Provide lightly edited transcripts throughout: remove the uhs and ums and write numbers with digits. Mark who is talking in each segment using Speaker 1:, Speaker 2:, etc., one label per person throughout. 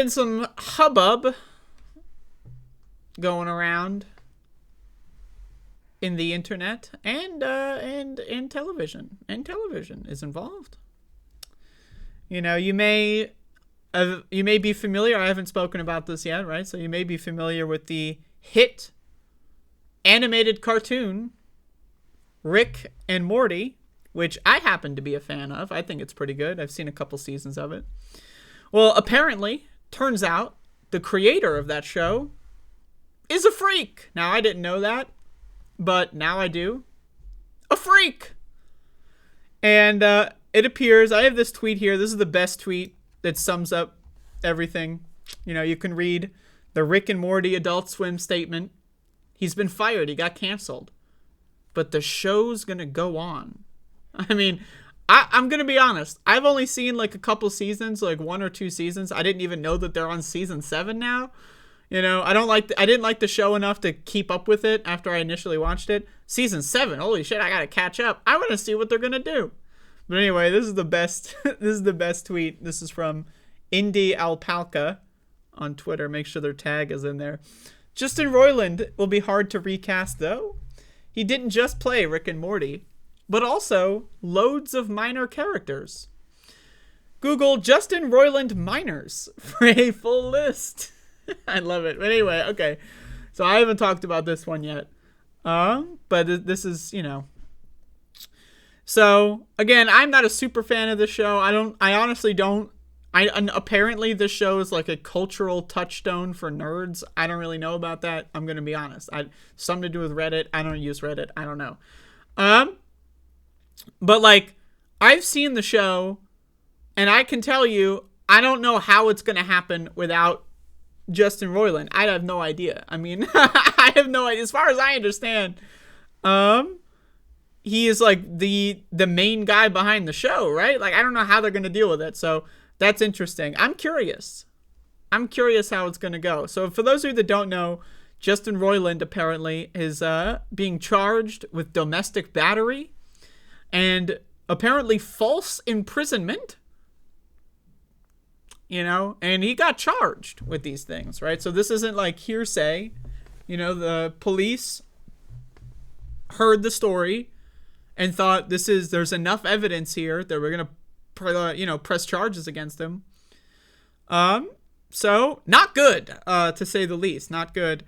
Speaker 1: And some hubbub going around in the internet and television. And television is involved. You know, you may be familiar. I haven't spoken about this yet, right? So you may be familiar with the hit animated cartoon Rick and Morty, which I happen to be a fan of. I think it's pretty good. I've seen a couple seasons of it. Well, apparently, turns out the creator of that show is a freak. Now, I didn't know that, but now I do. A freak. And it appears, I have this tweet here. This is the best tweet that sums up everything. You know, you can read the Rick and Morty Adult Swim statement. He's been fired. He got canceled. But the show's going to go on. I mean, I'm going to be honest. I've only seen like a couple seasons, like 1 or 2 seasons. I didn't even know that they're on season 7 now. You know, I didn't like the show enough to keep up with it after I initially watched it. Season 7, holy shit, I got to catch up. I want to see what they're going to do. But anyway, this is the best this is the best tweet. This is from Indie Alpalka on Twitter. Make sure their tag is in there. Justin Roiland will be hard to recast though. He didn't just play Rick and Morty, but also loads of minor characters. Google Justin Roiland minors for a full list. I love it. But anyway, okay. So I haven't talked about this one yet. But this is, you know. So, again, I'm not a super fan of this show. I honestly don't. Apparently this show is like a cultural touchstone for nerds. I don't really know about that. I'm going to be honest. Something to do with Reddit. I don't use Reddit. I don't know. But like, I've seen the show and I can tell you, I don't know how it's going to happen without Justin Roiland. I have no idea. I mean, I have no idea. As far as I understand, he is like the main guy behind the show, right? Like, I don't know how they're going to deal with it. So that's interesting. I'm curious how it's going to go. So for those of you that don't know, Justin Roiland apparently is being charged with domestic battery and apparently false imprisonment. You know, and he got charged with these things, right? So this isn't like hearsay. You know, the police heard the story and thought there's enough evidence here that we're going to, press charges against him. So not good, to say the least, not good.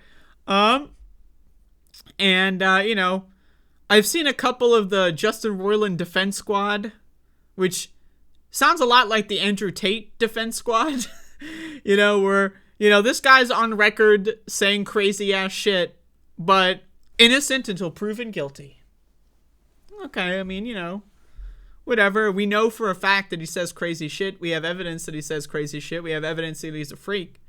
Speaker 1: I've seen a couple of the Justin Roiland Defense Squad, which sounds a lot like the Andrew Tate Defense Squad, where, this guy's on record saying crazy ass shit, but innocent until proven guilty. Okay, I mean, whatever. We know for a fact that he says crazy shit. We have evidence that he says crazy shit. We have evidence that he's a freak.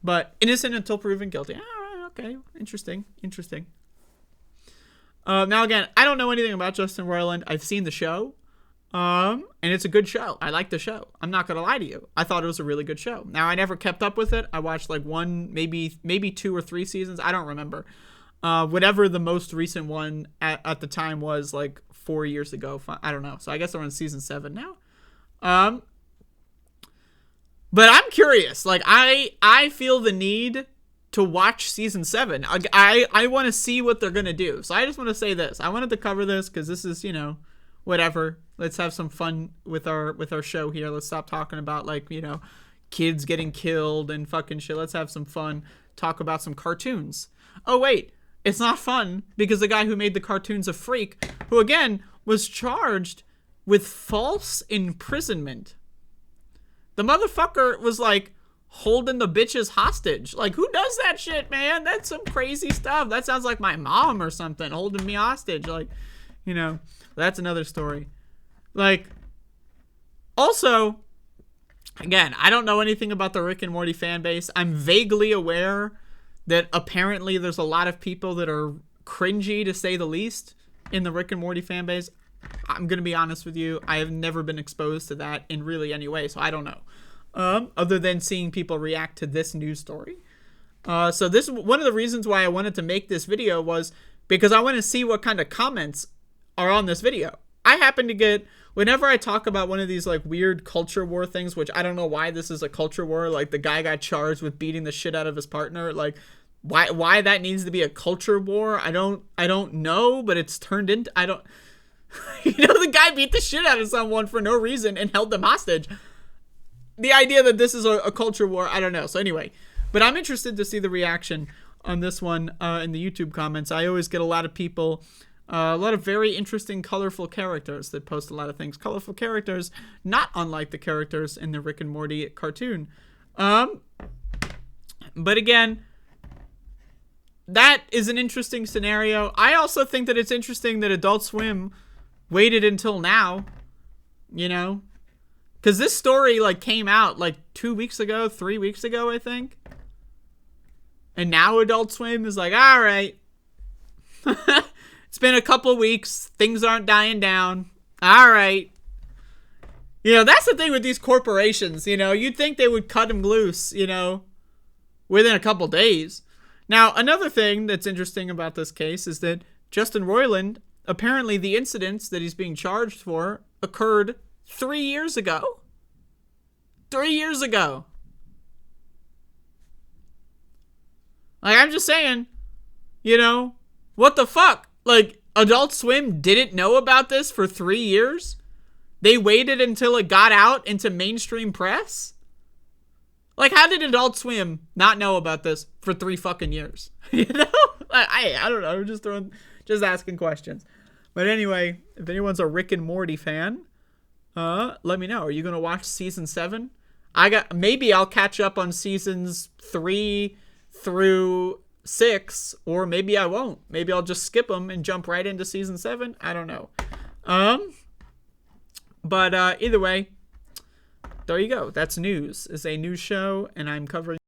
Speaker 1: But innocent until proven guilty. All right, okay, interesting. Now, again, I don't know anything about Justin Roiland. I've seen the show. And it's a good show. I like the show. I'm not going to lie to you. I thought it was a really good show. Now, I never kept up with it. I watched like one, maybe 2 or 3 seasons. I don't remember. Whatever the most recent one at the time was, like 4 years ago. I don't know. So I guess they're on season 7 now. But I'm curious. Like, I feel the need to watch season 7. I want to see what they're going to do. So I just want to say this. I wanted to cover this because this is, whatever. Let's have some fun with our show here. Let's stop talking about like, kids getting killed and fucking shit. Let's have some fun. Talk about some cartoons. Oh, wait. It's not fun because the guy who made the cartoon's a freak who, again, was charged with false imprisonment. The motherfucker was like holding the bitches hostage. Like, who does that shit, man? That's some crazy stuff. That sounds like my mom or something holding me hostage. Like, that's another story. Like, also, again, I don't know anything about the Rick and Morty fan base. I'm vaguely aware that apparently there's a lot of people that are cringy, to say the least, in the Rick and Morty fan base. I'm going to be honest with you. I have never been exposed to that in really any way, so I don't know. Other than seeing people react to this news story. So this, one of the reasons why I wanted to make this video was because I want to see what kind of comments are on this video. I happen to get, whenever I talk about one of these like weird culture war things, which I don't know why this is a culture war, like the guy got charged with beating the shit out of his partner, like why that needs to be a culture war, I don't know, but it's turned into, I don't the guy beat the shit out of someone for no reason and held them hostage. The idea that this is a culture war, I don't know. So anyway, but I'm interested to see the reaction on this one in the YouTube comments. I always get a lot of people, a lot of very interesting, colorful characters that post a lot of things. Colorful characters, not unlike the characters in the Rick and Morty cartoon. But again, that is an interesting scenario. I also think that it's interesting that Adult Swim waited until now, because this story like came out like 2 weeks ago, 3 weeks ago, I think. And now Adult Swim is like, all right, it's been a couple weeks, things aren't dying down, all right. That's the thing with these corporations, you'd think they would cut them loose, within a couple days. Now, another thing that's interesting about this case is that Justin Roiland, apparently the incidents that he's being charged for occurred 3 years ago. 3 years ago. Like, I'm just saying, what the fuck? Like, Adult Swim didn't know about this for 3 years? They waited until it got out into mainstream press? Like, how did Adult Swim not know about this for 3 fucking years? I don't know. Just asking questions. But anyway, if anyone's a Rick and Morty fan, let me know. Are you gonna watch season 7? Maybe I'll catch up on seasons 3 through 6, or maybe I won't. Maybe I'll just skip them and jump right into season 7. I don't know. But either way, there you go. That's News. It's a news show, and I'm covering